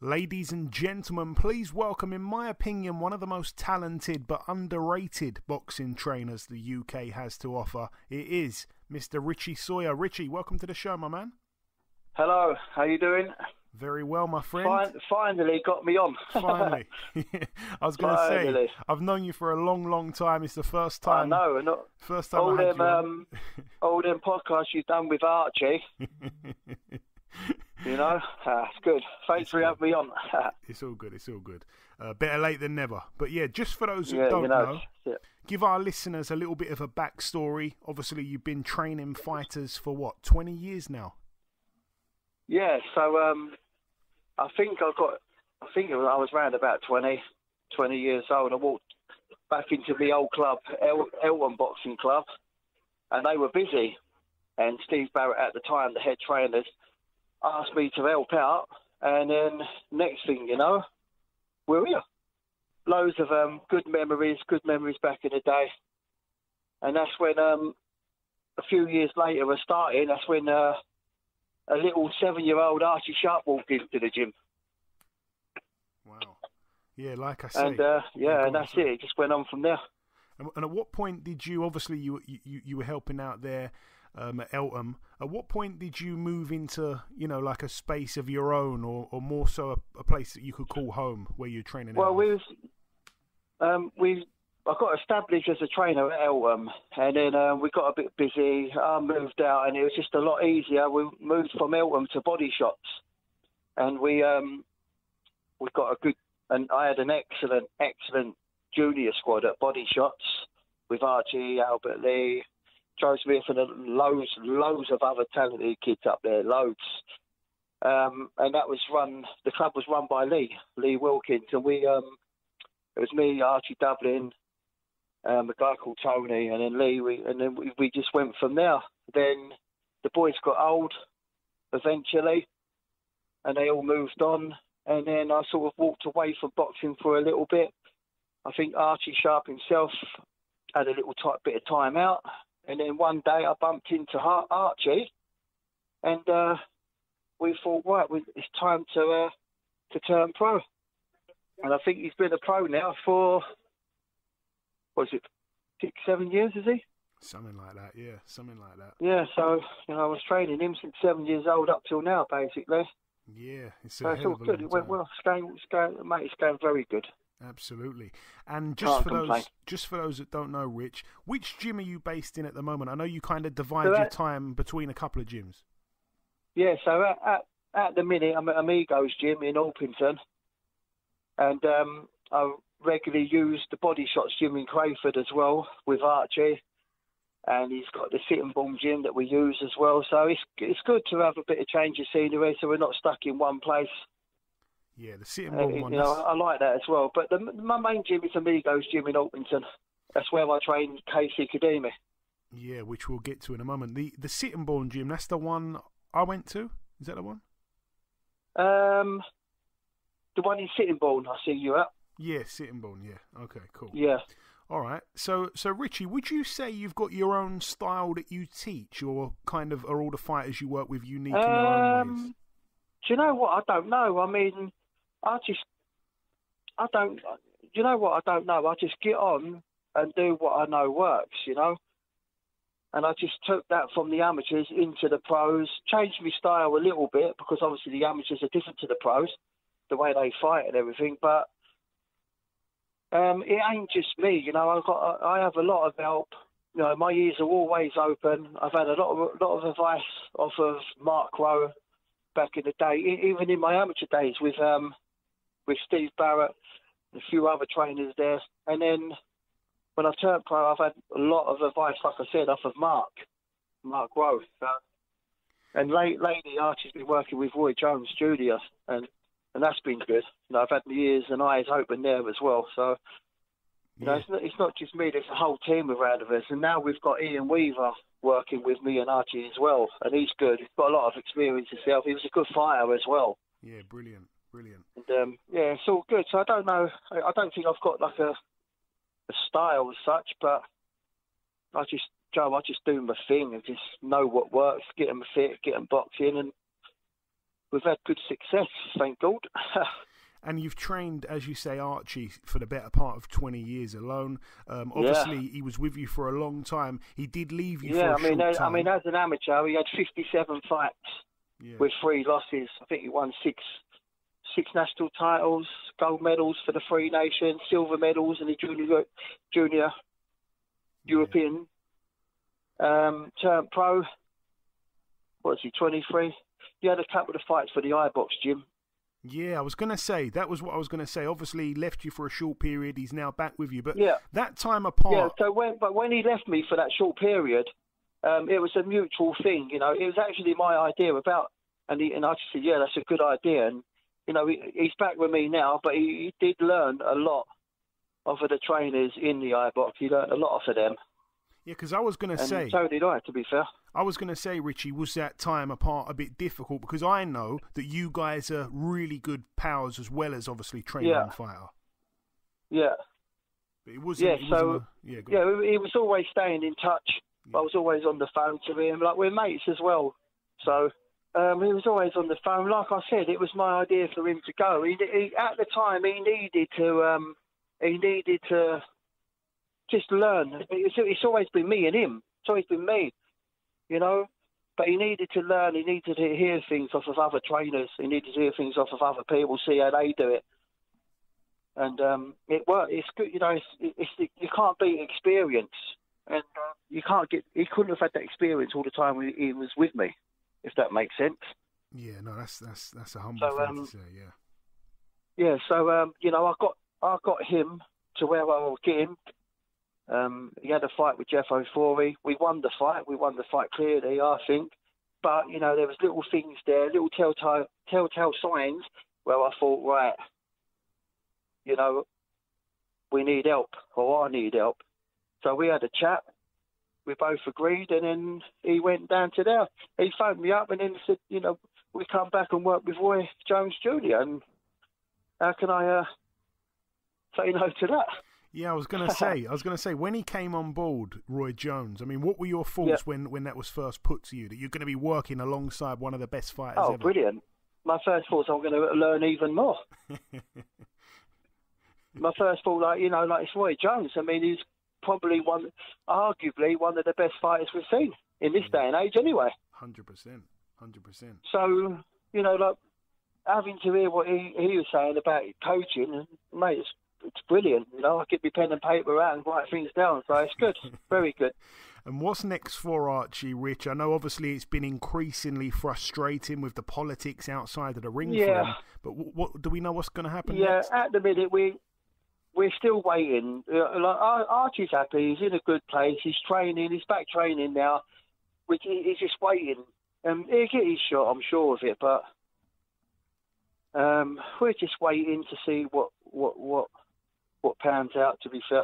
Ladies and gentlemen, please welcome, in my opinion, one of the most talented but underrated boxing trainers the UK has to offer. It is Mr. Richie Sawyer. Richie, welcome to the show, my man. Hello, how you doing? Very well, my friend. Finally got me on. Finally. I was going to say, I've known you for a long, long time. It's the first time. I know. First time I had you on. All them podcasts you've done with Archie. You know, it's good. Thanks for having me on. It's all good. It's all good. Better late than never. But yeah, just for those who don't know, give our listeners a little bit of a backstory. Obviously, you've been training fighters for what, 20 years now? Yeah. So I think I was around about 20 years old. I walked back into the old club, Elton Boxing Club, and they were busy. And Steve Barrett at the time, the head trainer, asked me to help out, and then next thing you know, we're here. Loads of good memories back in the day. And that's when, a few years later we're starting, that's when a little 7-year-old Archie Sharp walked into the gym. Wow. Yeah, like I say. And and that's it. It just went on from there. And at what point did you, obviously you were helping out there at Eltham, at what point did you move into, like a space of your own, or more so a place that you could call home where you're training? Well, I got established as a trainer at Eltham, and then we got a bit busy. I moved out, and it was just a lot easier. We moved from Eltham to Body Shots, and we got a good, and I had an excellent junior squad at Body Shots with Archie, Albert Lee, Joe Smith, and loads of other talented kids up there, loads. And that was the club was run by Lee Wilkins, and it was me, Archie Dublin, a guy called Tony, and then Lee, we just went from there. Then the boys got old eventually, and they all moved on, and then I sort of walked away from boxing for a little bit. I think Archie Sharp himself had a little bit of time out, and then one day I bumped into Archie, and we thought, right, it's time to turn pro. And I think he's been a pro now for, what is it, 6-7 years, is he? Something like that, yeah, something like that. Yeah, so, I was training him since 7 years old up till now, basically. Yeah, it's all good. It went well. It's going very good. Absolutely. And just for those that don't know, Rich, which gym are you based in at the moment? I know you kind of divide your time between a couple of gyms. Yeah, so at the minute I'm at Amigos Gym in Orpington, and I regularly use the Body Shots Gym in Crayford as well with Archie, and he's got the Sitting Bull Gym that we use as well. So it's good to have a bit of change of scenery, so we're not stuck in one place. Yeah, the Sitting Bull one. I like that as well. But my main gym is Amigos Gym in Orpington. That's where I train Casey Kadimi. Yeah, which we'll get to in a moment. The Sitting Bull Gym, that's the one I went to. Is that the one? The one in Sitting Bull, I see you at. Yeah, Sitting Bull. Yeah. Okay, cool. Yeah. All right. So Richie, would you say you've got your own style that you teach, or kind of are all the fighters you work with unique in their own ways? Do you know what? I don't know. I mean, you know what? I don't know. I just get on and do what I know works, And I just took that from the amateurs into the pros, changed my style a little bit, because obviously the amateurs are different to the pros, the way they fight and everything. But it ain't just me, I have a lot of help. My ears are always open. I've had a lot of advice off of Mark Rowe back in the day, even in my amateur days with Steve Barrett and a few other trainers there. And then when I turned pro, I've had a lot of advice, like I said, off of Mark Rowe. And lately, Archie's been working with Roy Jones Jr., and that's been good. I've had my ears and eyes open there as well. So, it's not just me. There's a whole team around of us. And now we've got Ian Weaver working with me and Archie as well. And he's good. He's got a lot of experience himself. He was a good fighter as well. Yeah, brilliant. And, it's all good. So I don't know. I don't think I've got like a style as such, but I just do my thing and just know what works, get them fit, get them boxing, and we've had good success, thank God. And you've trained, as you say, Archie for the better part of 20 years alone. Obviously, he was with you for a long time. He did leave you for a short time. I mean, as an amateur, he had 57 fights with 3 losses. I think he won six national titles, gold medals for the 3 nations, silver medals in the junior European. Turned pro. What was he, 23? He had a couple of fights for the iBox gym. Yeah, I was going to say, that was what I was going to say. Obviously, he left you for a short period. He's now back with you. But that time apart... Yeah, so when he left me for that short period, it was a mutual thing, you know. It was actually my idea about... And I just said, yeah, that's a good idea. And, you know, he's back with me now, but he did learn a lot of the trainers in the iBox. He learned a lot of them. Yeah, because I was going to say... so did I, to be fair. I was going to say, Richie, was that time apart a bit difficult? Because I know that you guys are really good pals as well as obviously trainer and fighter. Yeah. But it wasn't... he was always staying in touch. Yeah. I was always on the phone to him. Like, we're mates as well. So he was always on the phone. Like I said, it was my idea for him to go. He at the time, he needed to just learn. It's always been me and him. It's always been me, you know. But he needed to learn. He needed to hear things off of other trainers. He needed to hear things off of other people, see how they do it. And it worked. It's good, you know. You can't beat experience, and you can't get. He couldn't have had that experience all the time he was with me, if that makes sense. Yeah, no, that's a humble thing to say. Yeah. Yeah. So you know, I got him to where I was getting. He had a fight with Jeff O'Forey. We won the fight. We won the fight clearly, I think. But, you know, there was little things there, little telltale signs where I thought, right, you know, we need help, or I need help. So we had a chat. We both agreed, and then he went down to there. He phoned me up and then said, you know, we come back and work with Roy Jones Jr. And how can I say no to that? Yeah, I was going to say, when he came on board, Roy Jones, I mean, what were your thoughts when that was first put to you, that you're going to be working alongside one of the best fighters ever? Oh, brilliant. My first thought was I'm going to learn even more. My first thought, like, you know, like, it's Roy Jones. I mean, he's probably arguably one of the best fighters we've seen in this day and age anyway. 100%. So, you know, like, having to hear what he was saying about coaching, mate, it's brilliant. You know, I get my pen and paper out and write things down, so it's good. Very good. And what's next for Archie, Rich? I know obviously it's been increasingly frustrating with the politics outside of the ring for him, but what do we know what's going to happen next? Yeah, at the minute we're still waiting. Like, Archie's happy. He's in a good place. He's training. He's back training now. He's just waiting. He'll get his shot, I'm sure of it, but we're just waiting to see what pans out, to be fair.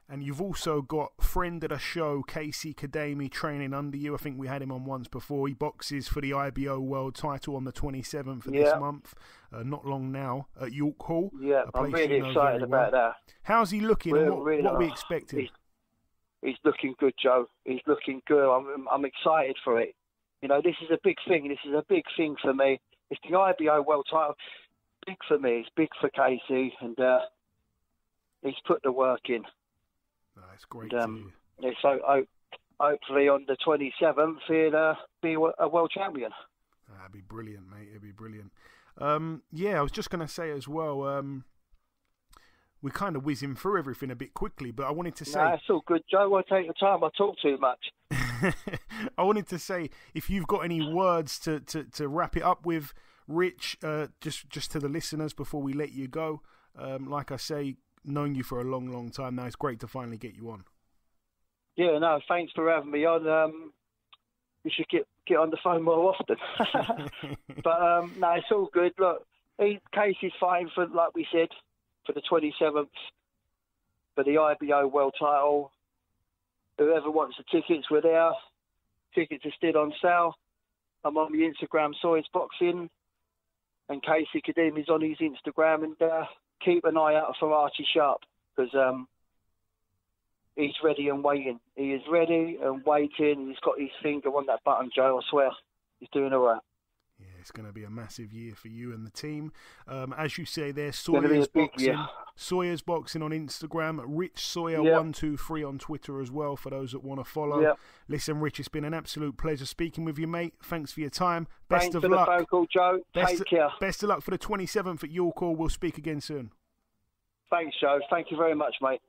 And you've also got friend of the show, Casey Kadami, training under you. I think we had him on once before. He boxes for the IBO World title on the 27th of this month. Not long now at York Hall. Yeah, I'm really excited about that. How's he looking? What are we expecting? He's looking good, Joe. He's looking good. I'm excited for it. You know, this is a big thing. This is a big thing for me. It's the IBO World title. Big for me. It's big for Casey. And he's put the work in. That's great. So hopefully on the 27th he'll be a world champion. That'd be brilliant, mate. It'd be brilliant. I was just going to say as well, we're kind of whizzing through everything a bit quickly, but I wanted to say... No, it's all good, Joe. I'll take your time. I talk too much. I wanted to say, if you've got any words to wrap it up with, Rich, just to the listeners before we let you go. Like I say, known you for a long, long time now. It's great to finally get you on. Yeah, no, thanks for having me on. You should get on the phone more often. But no, it's all good. Look, Casey's fighting for, like we said, for the 27th for the IBO World title. Whoever wants the tickets, we're there. Tickets are still on sale. I'm on the Instagram, Sawyer's Boxing, and Casey Kadimi's on his Instagram, and keep an eye out for Archie Sharp, because he's ready and waiting. He is ready and waiting. He's got his finger on that button, Joe, I swear. He's doing all right. Yeah, it's going to be a massive year for you and the team. As you say, there's Gonna be a Sawyer's big Boxing. year. Sawyer's Boxing on Instagram. Rich Sawyer Yep. 123 on Twitter as well for those that want to follow. Yep. Listen, Rich, it's been an absolute pleasure speaking with you, mate. Thanks for your time. Thanks for the phone call, Joe. Take care. Best of luck for the 27th at York Hall. We'll speak again soon. Thanks, Joe. Thank you very much, mate.